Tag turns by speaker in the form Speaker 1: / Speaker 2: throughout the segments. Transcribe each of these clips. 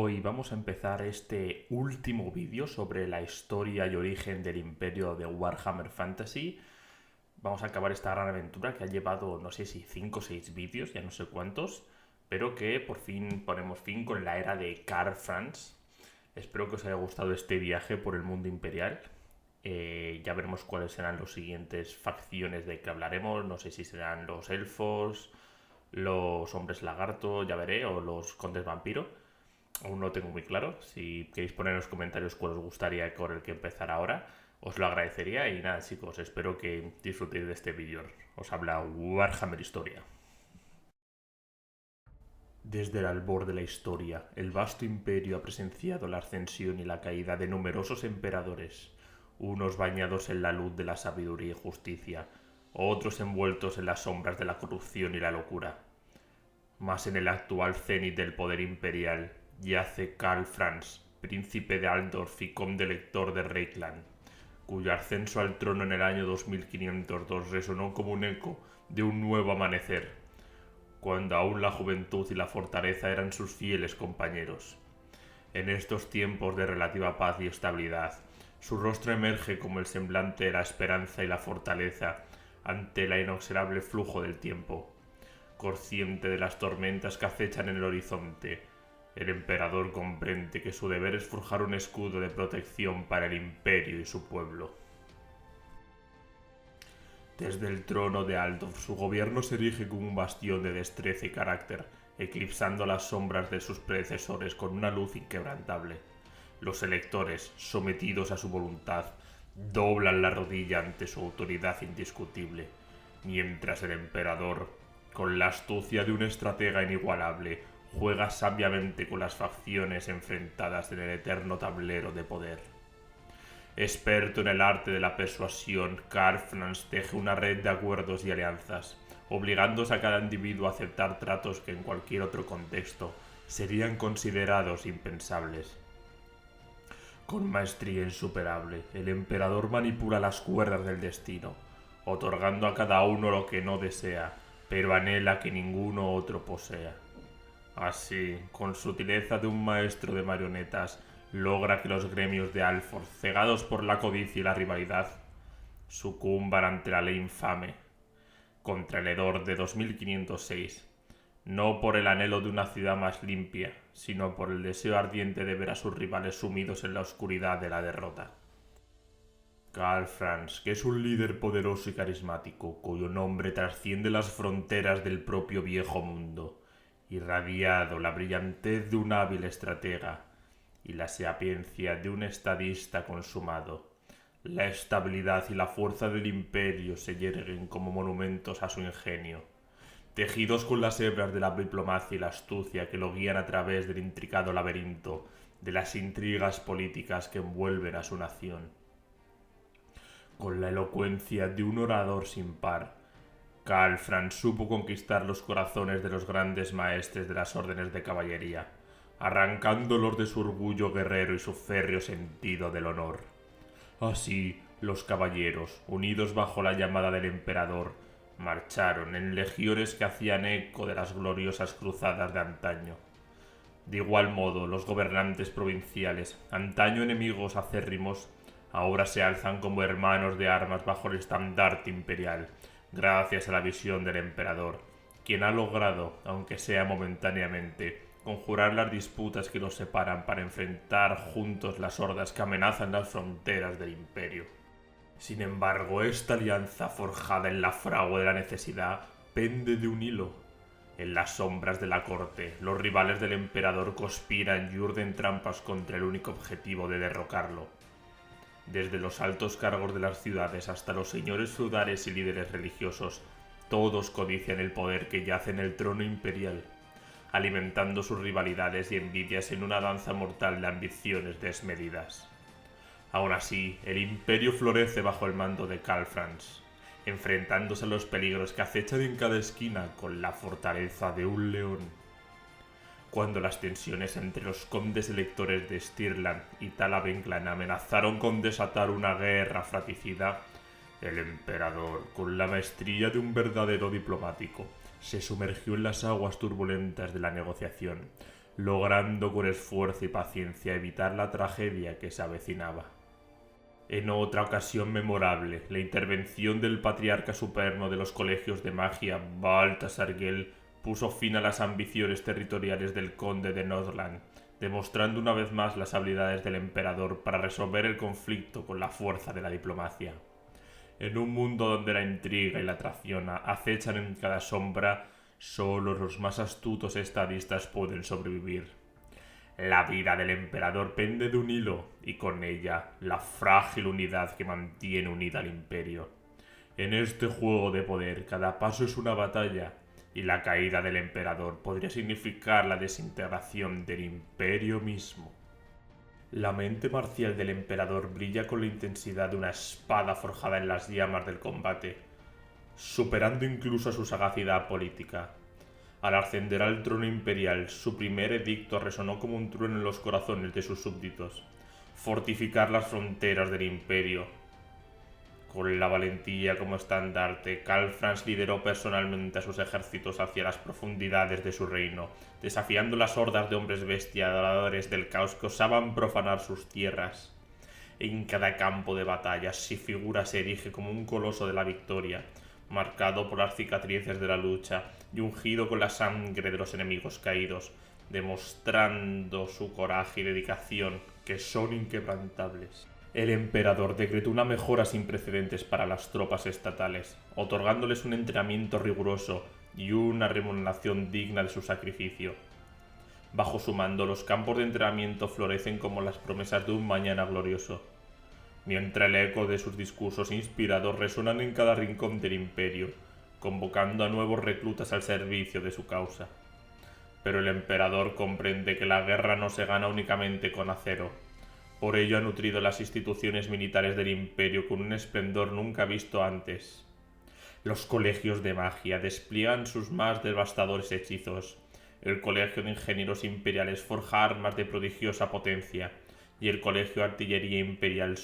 Speaker 1: Hoy vamos a empezar este último vídeo sobre la historia y origen del imperio de Warhammer Fantasy. Vamos a acabar esta gran aventura que ha llevado, no sé si 5 o 6 vídeos, ya no sé cuántos, pero que por fin ponemos fin con la era de Karl Franz. Espero que os haya gustado este viaje por el mundo imperial. Ya veremos cuáles serán las siguientes facciones de que hablaremos. No sé si serán los elfos, los hombres lagarto, ya veré, o los condes vampiro. Aún no lo tengo muy claro. Si queréis poner en los comentarios cuál os gustaría con el que empezar ahora, os lo agradecería. Y nada, chicos, espero que disfrutéis de este vídeo. Os habla Warhammer Historia. Desde el albor de la historia, el vasto imperio ha presenciado la ascensión y la caída de numerosos emperadores, unos bañados en la luz de la sabiduría y justicia, otros envueltos en las sombras de la corrupción y la locura. Mas en el actual cenit del poder imperial yace Karl Franz, príncipe de Altdorf y conde elector de Reikland, cuyo ascenso al trono en el año 2502 resonó como un eco de un nuevo amanecer, cuando aún la juventud y la fortaleza eran sus fieles compañeros. En estos tiempos de relativa paz y estabilidad, su rostro emerge como el semblante de la esperanza y la fortaleza ante el inexorable flujo del tiempo. Consciente de las tormentas que acechan en el horizonte, el emperador comprende que su deber es forjar un escudo de protección para el imperio y su pueblo. Desde el trono de Altdorf, su gobierno se erige como un bastión de destreza y carácter, eclipsando las sombras de sus predecesores con una luz inquebrantable. Los electores, sometidos a su voluntad, doblan la rodilla ante su autoridad indiscutible, mientras el emperador, con la astucia de un estratega inigualable, juega sabiamente con las facciones enfrentadas en el eterno tablero de poder. Experto en el arte de la persuasión, Karl Franz teje una red de acuerdos y alianzas, obligándose a cada individuo a aceptar tratos que en cualquier otro contexto serían considerados impensables. Con maestría insuperable, el emperador manipula las cuerdas del destino, otorgando a cada uno lo que no desea, pero anhela que ninguno otro posea. Así, con sutileza de un maestro de marionetas, logra que los gremios de Alford, cegados por la codicia y la rivalidad, sucumban ante la ley infame contra el hedor de 2506, no por el anhelo de una ciudad más limpia, sino por el deseo ardiente de ver a sus rivales sumidos en la oscuridad de la derrota. Karl Franz, que es un líder poderoso y carismático, cuyo nombre trasciende las fronteras del propio viejo mundo, irradiado la brillantez de un hábil estratega y la sapiencia de un estadista consumado. La estabilidad y la fuerza del imperio se yerguen como monumentos a su ingenio, tejidos con las hebras de la diplomacia y la astucia que lo guían a través del intricado laberinto de las intrigas políticas que envuelven a su nación. Con la elocuencia de un orador sin par, Karl Franz supo conquistar los corazones de los grandes maestres de las órdenes de caballería, arrancándolos de su orgullo guerrero y su férreo sentido del honor. Así, los caballeros, unidos bajo la llamada del emperador, marcharon en legiones que hacían eco de las gloriosas cruzadas de antaño. De igual modo, los gobernantes provinciales, antaño enemigos acérrimos, ahora se alzan como hermanos de armas bajo el estandarte imperial, gracias a la visión del emperador, quien ha logrado, aunque sea momentáneamente, conjurar las disputas que los separan para enfrentar juntos las hordas que amenazan las fronteras del imperio. Sin embargo, esta alianza forjada en la fragua de la necesidad pende de un hilo. En las sombras de la corte, los rivales del emperador conspiran y urden trampas contra el único objetivo de derrocarlo. Desde los altos cargos de las ciudades hasta los señores feudales y líderes religiosos, todos codician el poder que yace en el trono imperial, alimentando sus rivalidades y envidias en una danza mortal de ambiciones desmedidas. Aún así, el imperio florece bajo el mando de Karl Franz, enfrentándose a los peligros que acechan en cada esquina con la fortaleza de un león. Cuando las tensiones entre los condes electores de Stirland y Talavenclan amenazaron con desatar una guerra fratricida, el emperador, con la maestría de un verdadero diplomático, se sumergió en las aguas turbulentas de la negociación, logrando con esfuerzo y paciencia evitar la tragedia que se avecinaba. En otra ocasión memorable, la intervención del patriarca supremo de los colegios de magia, Baltasar Gell, puso fin a las ambiciones territoriales del conde de Nordland, demostrando una vez más las habilidades del emperador para resolver el conflicto con la fuerza de la diplomacia. En un mundo donde la intriga y la traición acechan en cada sombra, solo los más astutos estadistas pueden sobrevivir. La vida del emperador pende de un hilo, y con ella la frágil unidad que mantiene unida al imperio. En este juego de poder, cada paso es una batalla, y la caída del emperador podría significar la desintegración del imperio mismo. La mente marcial del emperador brilla con la intensidad de una espada forjada en las llamas del combate, superando incluso a su sagacidad política. Al ascender al trono imperial, su primer edicto resonó como un trueno en los corazones de sus súbditos: fortificar las fronteras del imperio. Con la valentía como estandarte, Karl Franz lideró personalmente a sus ejércitos hacia las profundidades de su reino, desafiando las hordas de hombres bestia adoradores del caos que osaban profanar sus tierras. En cada campo de batalla, su figura se erige como un coloso de la victoria, marcado por las cicatrices de la lucha y ungido con la sangre de los enemigos caídos, demostrando su coraje y dedicación, que son inquebrantables. El emperador decretó una mejora sin precedentes para las tropas estatales, otorgándoles un entrenamiento riguroso y una remuneración digna de su sacrificio. Bajo su mando, los campos de entrenamiento florecen como las promesas de un mañana glorioso, mientras el eco de sus discursos inspirados resuenan en cada rincón del imperio, convocando a nuevos reclutas al servicio de su causa. Pero el emperador comprende que la guerra no se gana únicamente con acero. Por ello ha nutrido las instituciones militares del imperio con un esplendor nunca visto antes. Los colegios de magia despliegan sus más devastadores hechizos. El colegio de ingenieros imperiales forja armas de prodigiosa potencia, y el colegio de artillería imperial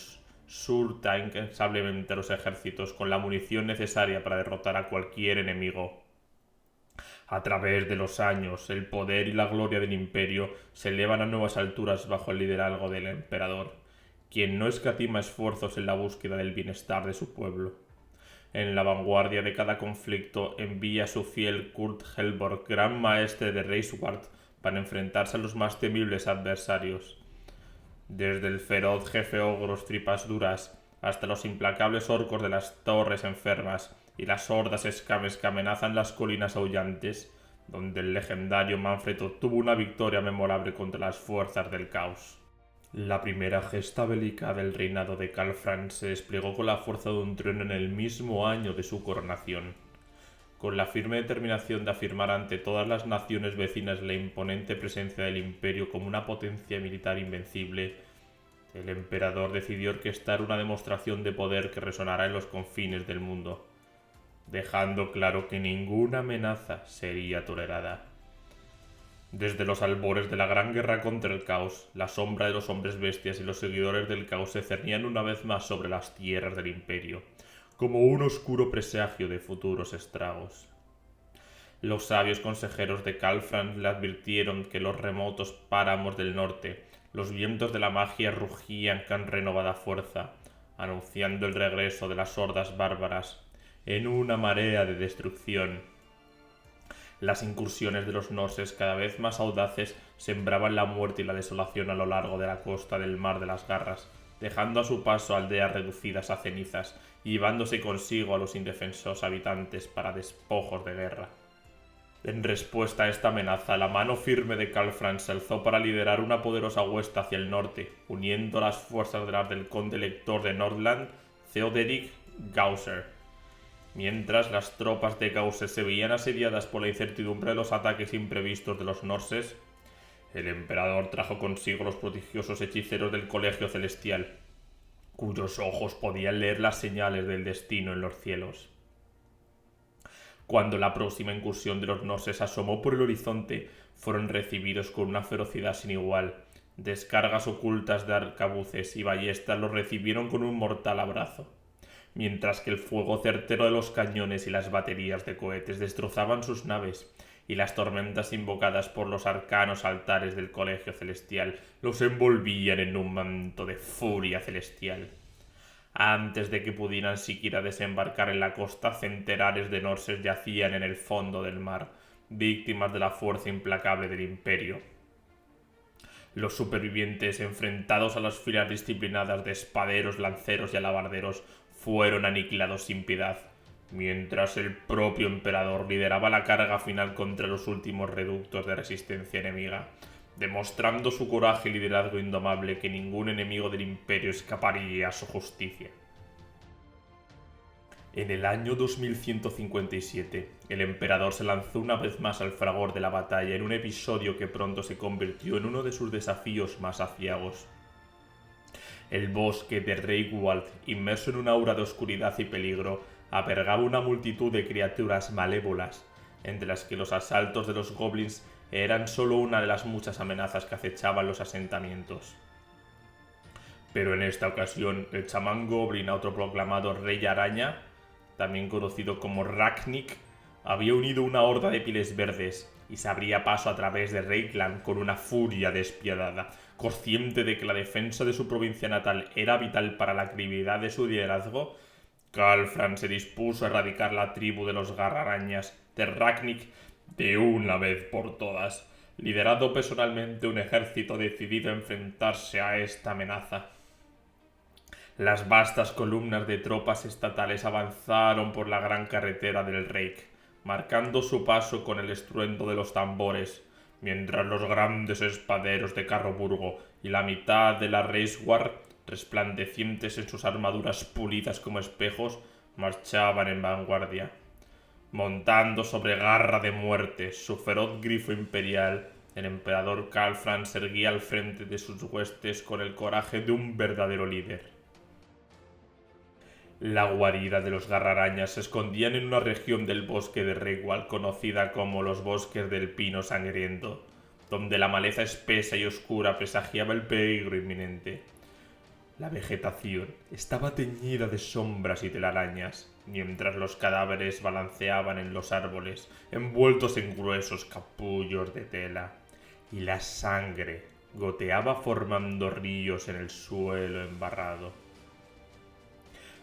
Speaker 1: surta incansablemente a los ejércitos con la munición necesaria para derrotar a cualquier enemigo. A través de los años, el poder y la gloria del imperio se elevan a nuevas alturas bajo el liderazgo del emperador, quien no escatima esfuerzos en la búsqueda del bienestar de su pueblo. En la vanguardia de cada conflicto envía a su fiel Kurt Helborg, gran maestre de Reisward, para enfrentarse a los más temibles adversarios. Desde el feroz jefe ogros tripas duras hasta los implacables orcos de las torres enfermas y las hordas escames que amenazan las colinas aullantes, donde el legendario Manfred obtuvo una victoria memorable contra las fuerzas del caos. La primera gesta bélica del reinado de Karl Franz se desplegó con la fuerza de un trueno en el mismo año de su coronación. Con la firme determinación de afirmar ante todas las naciones vecinas la imponente presencia del imperio como una potencia militar invencible, el emperador decidió orquestar una demostración de poder que resonará en los confines del mundo, dejando claro que ninguna amenaza sería tolerada. Desde los albores de la gran guerra contra el caos, la sombra de los hombres bestias y los seguidores del caos se cernían una vez más sobre las tierras del imperio, como un oscuro presagio de futuros estragos. Los sabios consejeros de Karl Franz le advirtieron que los remotos páramos del norte, los vientos de la magia rugían con renovada fuerza, anunciando el regreso de las hordas bárbaras en una marea de destrucción. Las incursiones de los norses, cada vez más audaces, sembraban la muerte y la desolación a lo largo de la costa del Mar de las Garras, dejando a su paso aldeas reducidas a cenizas y llevándose consigo a los indefensos habitantes para despojos de guerra. En respuesta a esta amenaza, la mano firme de Karl Franz se alzó para liderar una poderosa huesta hacia el norte, uniendo las fuerzas de las del conde elector de Nordland, Theoderic Gausser. Mientras las tropas de Gausser se veían asediadas por la incertidumbre de los ataques imprevistos de los norses, el emperador trajo consigo los prodigiosos hechiceros del Colegio Celestial, cuyos ojos podían leer las señales del destino en los cielos. Cuando la próxima incursión de los norses asomó por el horizonte, fueron recibidos con una ferocidad sin igual. Descargas ocultas de arcabuces y ballestas los recibieron con un mortal abrazo, mientras que el fuego certero de los cañones y las baterías de cohetes destrozaban sus naves y las tormentas invocadas por los arcanos altares del Colegio Celestial los envolvían en un manto de furia celestial. Antes de que pudieran siquiera desembarcar en la costa, centenares de Norses yacían en el fondo del mar, víctimas de la fuerza implacable del Imperio. Los supervivientes, enfrentados a las filas disciplinadas de espaderos, lanceros y alabarderos, fueron aniquilados sin piedad, mientras el propio emperador lideraba la carga final contra los últimos reductos de resistencia enemiga, demostrando su coraje y liderazgo indomable que ningún enemigo del Imperio escaparía a su justicia. En el año 2157, el emperador se lanzó una vez más al fragor de la batalla en un episodio que pronto se convirtió en uno de sus desafíos más aciagos. El bosque de Reicwald, inmerso en una aura de oscuridad y peligro, albergaba una multitud de criaturas malévolas, entre las que los asaltos de los goblins eran solo una de las muchas amenazas que acechaban los asentamientos. Pero en esta ocasión, el chamán goblin autoproclamado Rey Araña, también conocido como Ragnik, había unido una horda de pieles verdes y se abría paso a través de Reikland con una furia despiadada. Consciente de que la defensa de su provincia natal era vital para la credibilidad de su liderazgo, Kálfran se dispuso a erradicar la tribu de los garrarañas de Ragnik de una vez por todas, liderando personalmente un ejército decidido a enfrentarse a esta amenaza. Las vastas columnas de tropas estatales avanzaron por la gran carretera del Reik, marcando su paso con el estruendo de los tambores, mientras los grandes espaderos de Carroburgo y la mitad de la Reichsguard, resplandecientes en sus armaduras pulidas como espejos, marchaban en vanguardia. Montando sobre Garra de Muerte, su feroz grifo imperial, el emperador Kálfran se erguía al frente de sus huestes con el coraje de un verdadero líder. La guarida de los garrarañas se escondían en una región del bosque de Reicwald conocida como los bosques del pino sangriento, donde la maleza espesa y oscura presagiaba el peligro inminente. La vegetación estaba teñida de sombras y telarañas, mientras los cadáveres balanceaban en los árboles, envueltos en gruesos capullos de tela, y la sangre goteaba formando ríos en el suelo embarrado.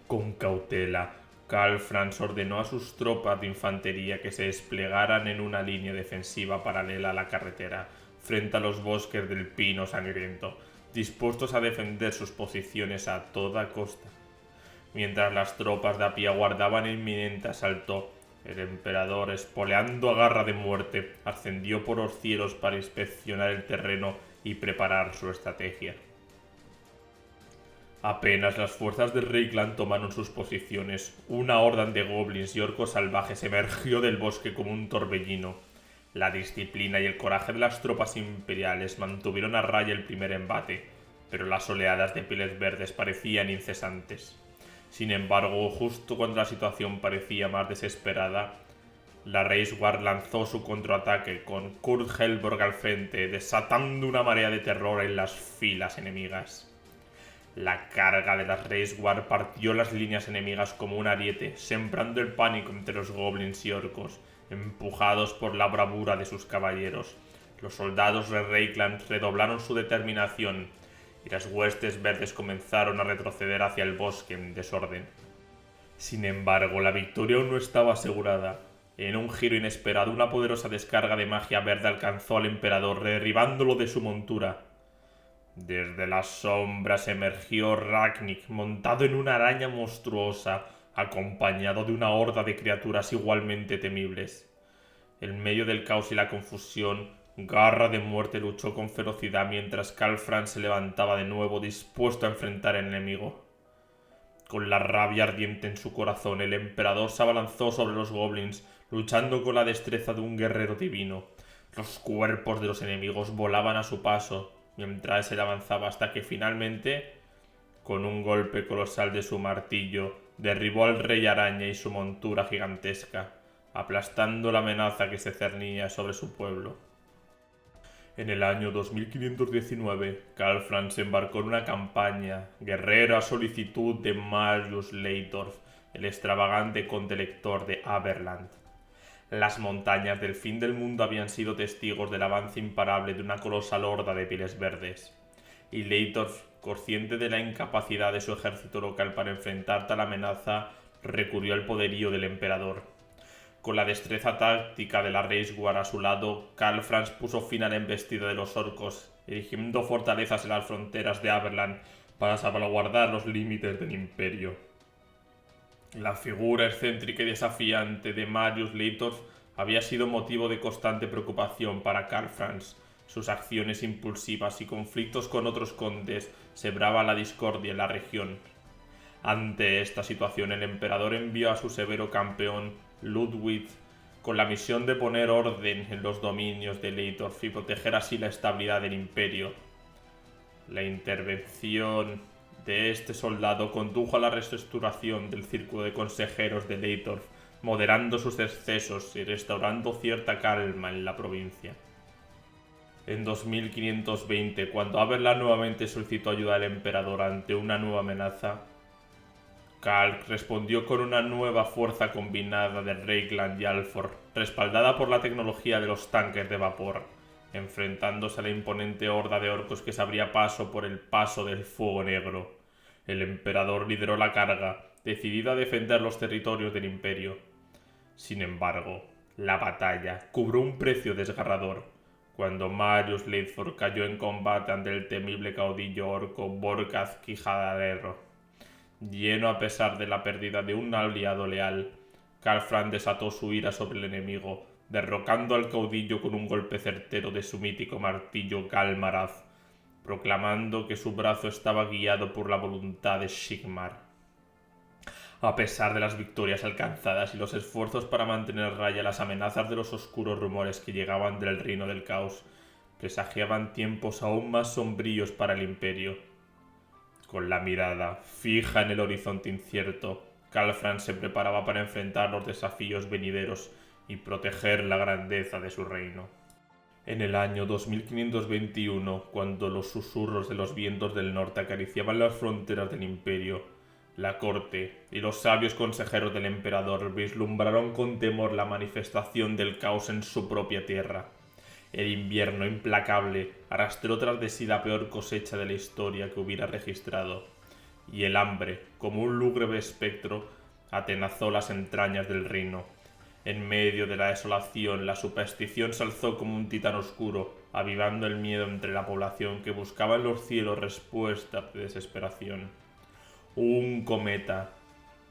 Speaker 1: Con cautela, Kálfran ordenó a sus tropas de infantería que se desplegaran en una línea defensiva paralela a la carretera, frente a los bosques del pino sangriento, dispuestos a defender sus posiciones a toda costa. Mientras las tropas de a pie aguardaban el inminente asalto, el emperador, espoleando a Garra de Muerte, ascendió por los cielos para inspeccionar el terreno y preparar su estrategia. Apenas las fuerzas de Reikland tomaron sus posiciones, una horda de goblins y orcos salvajes emergió del bosque como un torbellino. La disciplina y el coraje de las tropas imperiales mantuvieron a raya el primer embate, pero las oleadas de pieles verdes parecían incesantes. Sin embargo, justo cuando la situación parecía más desesperada, la Reichsguard lanzó su contraataque con Kurt Helborg al frente, desatando una marea de terror en las filas enemigas. La carga de las Reichsguard partió las líneas enemigas como un ariete, sembrando el pánico entre los goblins y orcos, empujados por la bravura de sus caballeros. Los soldados de Reikland redoblaron su determinación y las huestes verdes comenzaron a retroceder hacia el bosque en desorden. Sin embargo, la victoria aún no estaba asegurada. En un giro inesperado, una poderosa descarga de magia verde alcanzó al emperador, derribándolo de su montura. Desde las sombras emergió Ragnik, montado en una araña monstruosa, acompañado de una horda de criaturas igualmente temibles. En medio del caos y la confusión, Garra de Muerte luchó con ferocidad mientras Kálfran se levantaba de nuevo dispuesto a enfrentar al enemigo. Con la rabia ardiente en su corazón, el emperador se abalanzó sobre los goblins, luchando con la destreza de un guerrero divino. Los cuerpos de los enemigos volaban a su paso, mientras él avanzaba hasta que finalmente, con un golpe colosal de su martillo, derribó al Rey Araña y su montura gigantesca, aplastando la amenaza que se cernía sobre su pueblo. En el año 2519, Kálfran se embarcó en una campaña guerrera a solicitud de Marius Leydorf, el extravagante conde elector de Aberland. Las montañas del fin del mundo habían sido testigos del avance imparable de una colosal horda de pieles verdes, y Leitolf, consciente de la incapacidad de su ejército local para enfrentar tal amenaza, recurrió al poderío del emperador. Con la destreza táctica de la Reichswehr a su lado, Karl Franz puso fin a la embestida de los orcos, erigiendo fortalezas en las fronteras de Averland para salvaguardar los límites del imperio. La figura excéntrica y desafiante de Marius Leitolf había sido motivo de constante preocupación para Karl Franz. Sus acciones impulsivas y conflictos con otros condes sembraban la discordia en la región. Ante esta situación, el emperador envió a su severo campeón, Ludwig, con la misión de poner orden en los dominios de Leitolf y proteger así la estabilidad del imperio. La intervención de este soldado condujo a la reestructuración del círculo de consejeros de Leitolf, moderando sus excesos y restaurando cierta calma en la provincia. En 2520, cuando Averland nuevamente solicitó ayuda al emperador ante una nueva amenaza, Karl respondió con una nueva fuerza combinada de Reichland y Alford, respaldada por la tecnología de los tanques de vapor, enfrentándose a la imponente horda de orcos que se abría paso por el paso del Fuego Negro. El emperador lideró la carga, decidido a defender los territorios del imperio. Sin embargo, la batalla cobró un precio desgarrador, cuando Marius Leitolf cayó en combate ante el temible caudillo orco Borkaz Quijadero. Lleno a pesar de la pérdida de un aliado leal, Karl Franz desató su ira sobre el enemigo, derrocando al caudillo con un golpe certero de su mítico martillo Galmaraz, proclamando que su brazo estaba guiado por la voluntad de Sigmar. A pesar de las victorias alcanzadas y los esfuerzos para mantener a raya las amenazas de los oscuros rumores que llegaban del Reino del Caos, presagiaban tiempos aún más sombríos para el imperio. Con la mirada fija en el horizonte incierto, Karl Franz se preparaba para enfrentar los desafíos venideros y proteger la grandeza de su reino. En el año 2521, cuando los susurros de los vientos del norte acariciaban las fronteras del imperio, la corte y los sabios consejeros del emperador vislumbraron con temor la manifestación del caos en su propia tierra. El invierno implacable arrastró tras de sí la peor cosecha de la historia que hubiera registrado, y el hambre, como un lúgubre espectro, atenazó las entrañas del reino. En medio de la desolación, la superstición se alzó como un titán oscuro, avivando el miedo entre la población que buscaba en los cielos respuestas de desesperación. Un cometa,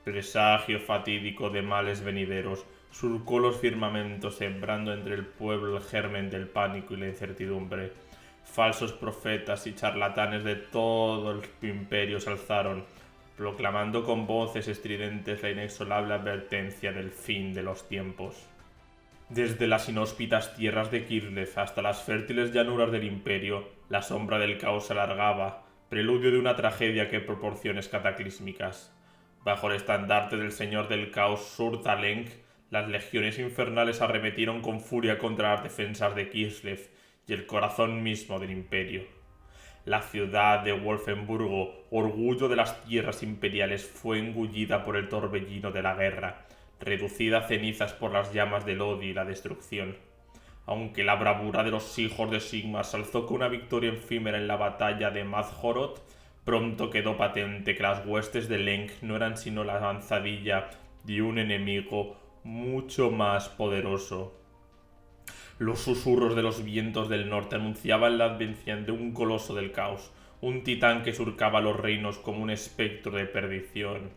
Speaker 1: presagio fatídico de males venideros, surcó los firmamentos, sembrando entre el pueblo el germen del pánico y la incertidumbre. Falsos profetas y charlatanes de todo el imperio se alzaron, proclamando con voces estridentes la inexorable advertencia del fin de los tiempos. Desde las inhóspitas tierras de Kislev hasta las fértiles llanuras del imperio, la sombra del caos se alargaba, preludio de una tragedia que proporciones cataclísmicas. Bajo el estandarte del señor del caos Surtalenk, las legiones infernales arremetieron con furia contra las defensas de Kislev y el corazón mismo del imperio. La ciudad de Wolfenburgo, orgullo de las tierras imperiales, fue engullida por el torbellino de la guerra, reducida a cenizas por las llamas del odio y la destrucción. Aunque la bravura de los hijos de Sigmar se alzó con una victoria efímera en la batalla de Mazhorod, pronto quedó patente que las huestes de Lenk no eran sino la avanzadilla de un enemigo mucho más poderoso. Los susurros de los vientos del norte anunciaban la advención de un coloso del caos, un titán que surcaba los reinos como un espectro de perdición.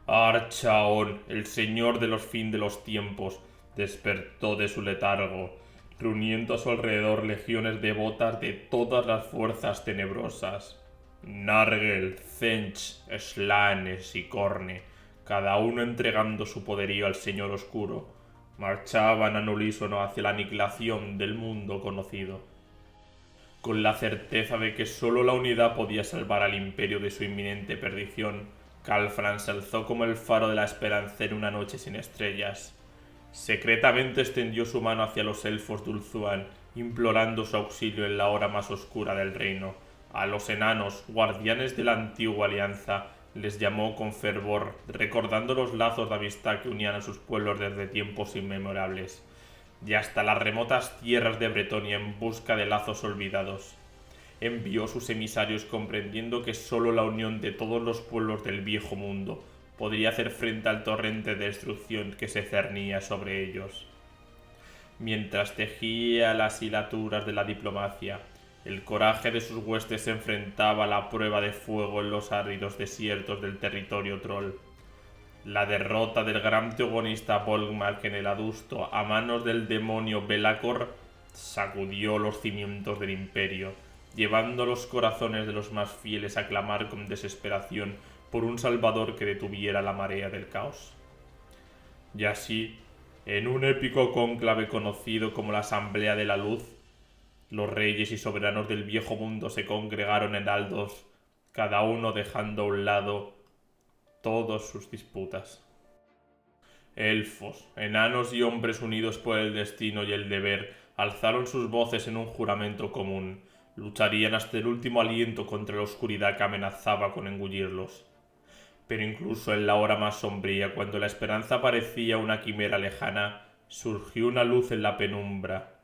Speaker 1: Archaon, el señor de los fin de los tiempos, despertó de su letargo, reuniendo a su alrededor legiones devotas de todas las fuerzas tenebrosas. Nargel, Zench, Slane y Korne, cada uno entregando su poderío al Señor Oscuro, marchaban al unísono hacia la aniquilación del mundo conocido. Con la certeza de que sólo la unidad podía salvar al imperio de su inminente perdición, Karl Franz se alzó como el faro de la esperanza en una noche sin estrellas. Secretamente extendió su mano hacia los elfos de Ulthuan, implorando su auxilio en la hora más oscura del reino. A los enanos, guardianes de la antigua alianza, les llamó con fervor, recordando los lazos de amistad que unían a sus pueblos desde tiempos inmemorables, y hasta las remotas tierras de Bretonia en busca de lazos olvidados. Envió sus emisarios comprendiendo que sólo la unión de todos los pueblos del viejo mundo podría hacer frente al torrente de destrucción que se cernía sobre ellos. Mientras tejía las hilaturas de la diplomacia, el coraje de sus huestes se enfrentaba a la prueba de fuego en los áridos desiertos del territorio troll. La derrota del gran teogonista Volkmark en el adusto a manos del demonio Belacor sacudió los cimientos del imperio, llevando los corazones de los más fieles a clamar con desesperación por un salvador que detuviera la marea del caos. Y así, en un épico cónclave conocido como la Asamblea de la Luz, los reyes y soberanos del viejo mundo se congregaron en Aldos, cada uno dejando a un lado todas sus disputas. Elfos, enanos y hombres unidos por el destino y el deber alzaron sus voces en un juramento común. Lucharían hasta el último aliento contra la oscuridad que amenazaba con engullirlos. Pero incluso en la hora más sombría, cuando la esperanza parecía una quimera lejana, surgió una luz en la penumbra.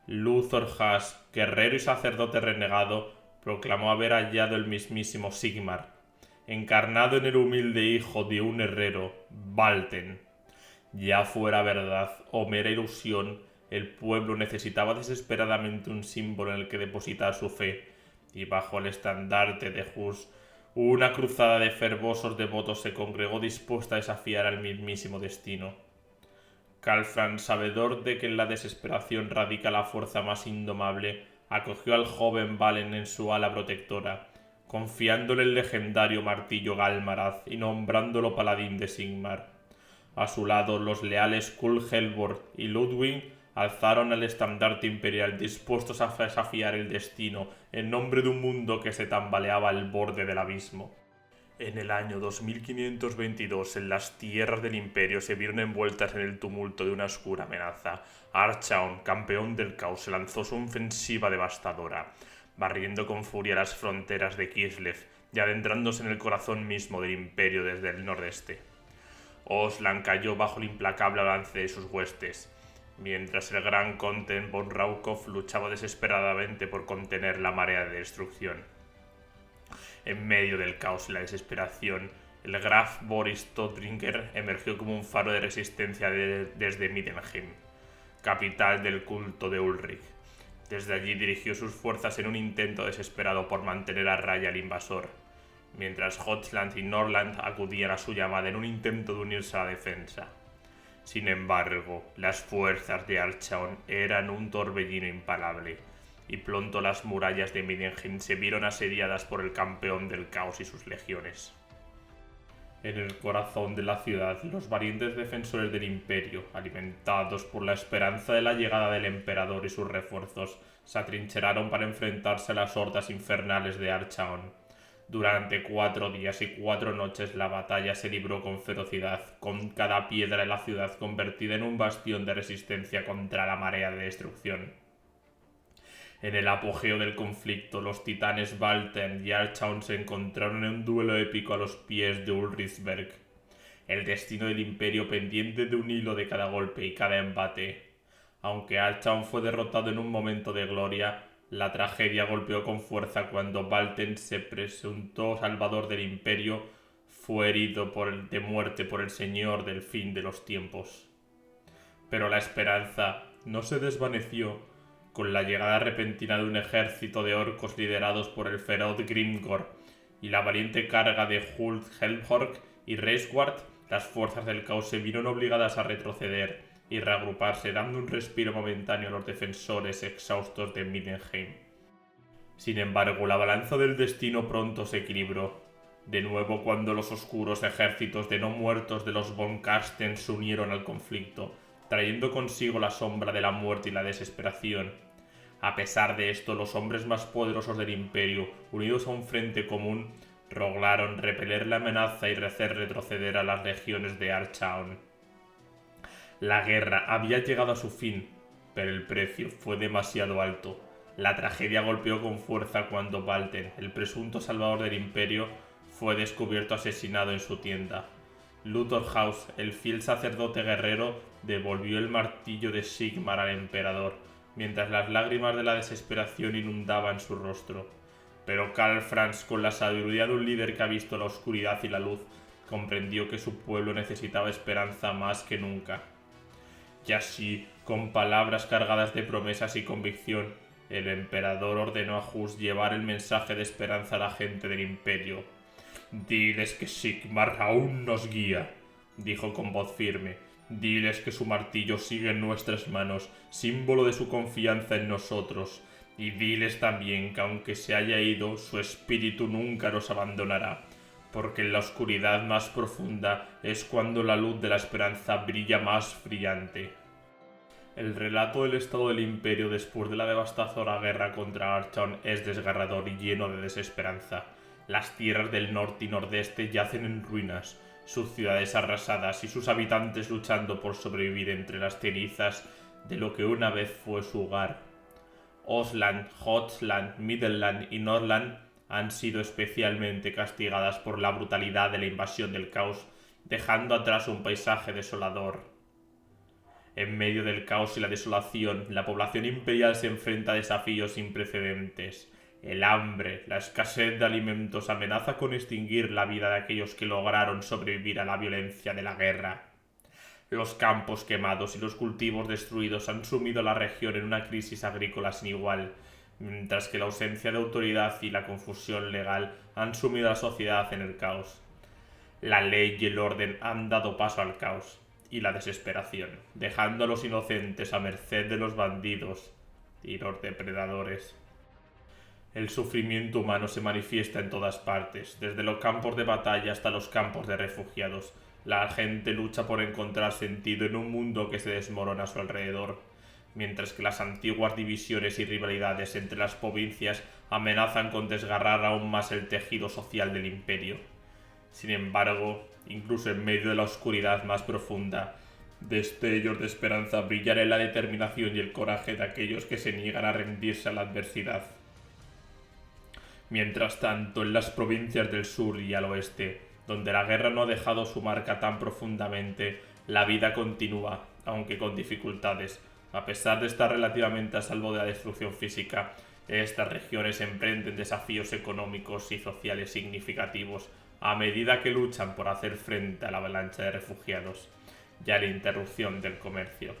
Speaker 1: Luthor Has, guerrero y sacerdote renegado, proclamó haber hallado el mismísimo Sigmar, encarnado en el humilde hijo de un herrero, Valten. Ya fuera verdad o mera ilusión, el pueblo necesitaba desesperadamente un símbolo en el que depositar su fe, y bajo el estandarte de Hus, una cruzada de fervosos devotos se congregó dispuesta a desafiar al mismísimo destino. Calfran, sabedor de que en la desesperación radica la fuerza más indomable, acogió al joven Valen en su ala protectora, confiándole el legendario martillo Galmarad y nombrándolo paladín de Sigmar. A su lado, los leales Kul Helvor y Ludwig alzaron el estandarte imperial dispuestos a desafiar el destino en nombre de un mundo que se tambaleaba al borde del abismo. En el año 2522, en las tierras del imperio se vieron envueltas en el tumulto de una oscura amenaza. Archaon, campeón del caos, se lanzó su ofensiva devastadora, barriendo con furia las fronteras de Kislev y adentrándose en el corazón mismo del imperio desde el nordeste. Oslan cayó bajo el implacable avance de sus huestes, mientras el gran conde von Raukov luchaba desesperadamente por contener la marea de destrucción. En medio del caos y la desesperación, el Graf Boris Todringer emergió como un faro de resistencia desde Middenheim, capital del culto de Ulrich. Desde allí dirigió sus fuerzas en un intento desesperado por mantener a raya al invasor, mientras Hotsland y Norland acudían a su llamada en un intento de unirse a la defensa. Sin embargo, las fuerzas de Archaon eran un torbellino imparable, y pronto las murallas de Middenheim se vieron asediadas por el campeón del caos y sus legiones. En el corazón de la ciudad, los valientes defensores del imperio, alimentados por la esperanza de la llegada del emperador y sus refuerzos, se atrincheraron para enfrentarse a las hordas infernales de Archaon. Durante 4 días y 4 noches la batalla se libró con ferocidad, con cada piedra de la ciudad convertida en un bastión de resistencia contra la marea de destrucción. En el apogeo del conflicto, los titanes Valten y Archaon se encontraron en un duelo épico a los pies de Ulrichsberg, el destino del imperio pendiente de un hilo de cada golpe y cada embate. Aunque Archaon fue derrotado en un momento de gloria, la tragedia golpeó con fuerza cuando Valten, se presuntó salvador del imperio, fue herido de muerte por el señor del fin de los tiempos. Pero la esperanza no se desvaneció con la llegada repentina de un ejército de orcos liderados por el feroz Grimgor y la valiente carga de Hult Helmhork y Reisward. Las fuerzas del caos se vieron obligadas a retroceder y reagruparse, dando un respiro momentáneo a los defensores exhaustos de Middenheim. Sin embargo, la balanza del destino pronto se equilibró, de nuevo cuando los oscuros ejércitos de no muertos de los von Karsten se unieron al conflicto, trayendo consigo la sombra de la muerte y la desesperación. A pesar de esto, los hombres más poderosos del imperio, unidos a un frente común, lograron repeler la amenaza y hacer retroceder a las legiones de Archaon. La guerra había llegado a su fin, pero el precio fue demasiado alto. La tragedia golpeó con fuerza cuando Valten, el presunto salvador del imperio, fue descubierto asesinado en su tienda. Luthor House, el fiel sacerdote guerrero, devolvió el martillo de Sigmar al emperador, mientras las lágrimas de la desesperación inundaban su rostro. Pero Karl Franz, con la sabiduría de un líder que ha visto la oscuridad y la luz, comprendió que su pueblo necesitaba esperanza más que nunca. Y así, con palabras cargadas de promesas y convicción, el emperador ordenó a Hus llevar el mensaje de esperanza a la gente del imperio. «Diles que Sigmar aún nos guía», dijo con voz firme. «Diles que su martillo sigue en nuestras manos, símbolo de su confianza en nosotros. Y diles también que aunque se haya ido, su espíritu nunca nos abandonará, porque en la oscuridad más profunda es cuando la luz de la esperanza brilla más brillante». El relato del estado del imperio después de la devastadora guerra contra Archon es desgarrador y lleno de desesperanza. Las tierras del norte y nordeste yacen en ruinas, sus ciudades arrasadas y sus habitantes luchando por sobrevivir entre las cenizas de lo que una vez fue su hogar. Ostland, Hotsland, Midland y Nordland han sido especialmente castigadas por la brutalidad de la invasión del caos, dejando atrás un paisaje desolador. En medio del caos y la desolación, la población imperial se enfrenta a desafíos sin precedentes. El hambre, la escasez de alimentos amenaza con extinguir la vida de aquellos que lograron sobrevivir a la violencia de la guerra. Los campos quemados y los cultivos destruidos han sumido a la región en una crisis agrícola sin igual, mientras que la ausencia de autoridad y la confusión legal han sumido a la sociedad en el caos. La ley y el orden han dado paso al caos y la desesperación, dejando a los inocentes a merced de los bandidos y los depredadores. El sufrimiento humano se manifiesta en todas partes, desde los campos de batalla hasta los campos de refugiados. La gente lucha por encontrar sentido en un mundo que se desmorona a su alrededor, mientras que las antiguas divisiones y rivalidades entre las provincias amenazan con desgarrar aún más el tejido social del imperio. Sin embargo, incluso en medio de la oscuridad más profunda, destellos de esperanza brillan en la determinación y el coraje de aquellos que se niegan a rendirse a la adversidad. Mientras tanto, en las provincias del sur y al oeste, donde la guerra no ha dejado su marca tan profundamente, la vida continúa, aunque con dificultades. A pesar de estar relativamente a salvo de la destrucción física, estas regiones emprenden desafíos económicos y sociales significativos a medida que luchan por hacer frente a la avalancha de refugiados y a la interrupción del comercio.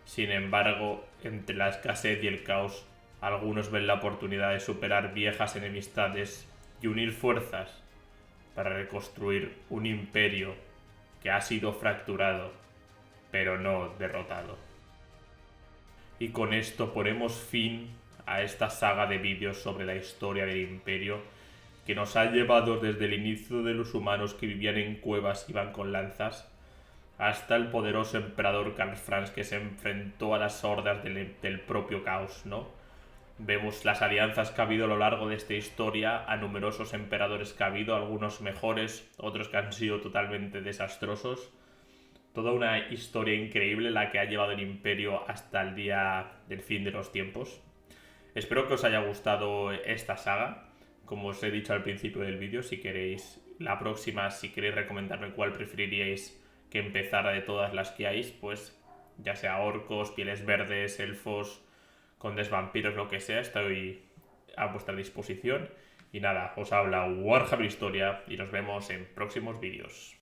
Speaker 1: Sin embargo, entre la escasez y el caos, algunos ven la oportunidad de superar viejas enemistades y unir fuerzas para reconstruir un imperio que ha sido fracturado, pero no derrotado. Y con esto ponemos fin a esta saga de vídeos sobre la historia del imperio que nos ha llevado desde el inicio de los humanos que vivían en cuevas y iban con lanzas, hasta el poderoso emperador Karl Franz que se enfrentó a las hordas del propio caos, ¿no? Vemos las alianzas que ha habido a lo largo de esta historia, a numerosos emperadores que ha habido, algunos mejores, otros que han sido totalmente desastrosos. Toda una historia increíble la que ha llevado el imperio hasta el día del fin de los tiempos. Espero que os haya gustado esta saga. Como os he dicho al principio del vídeo, si queréis la próxima, si queréis recomendarme cuál preferiríais que empezara de todas las que hay, pues ya sea orcos, pieles verdes, elfos, condes vampiros, lo que sea, estoy a vuestra disposición. Y nada, os habla Warhammer Historia y nos vemos en próximos vídeos.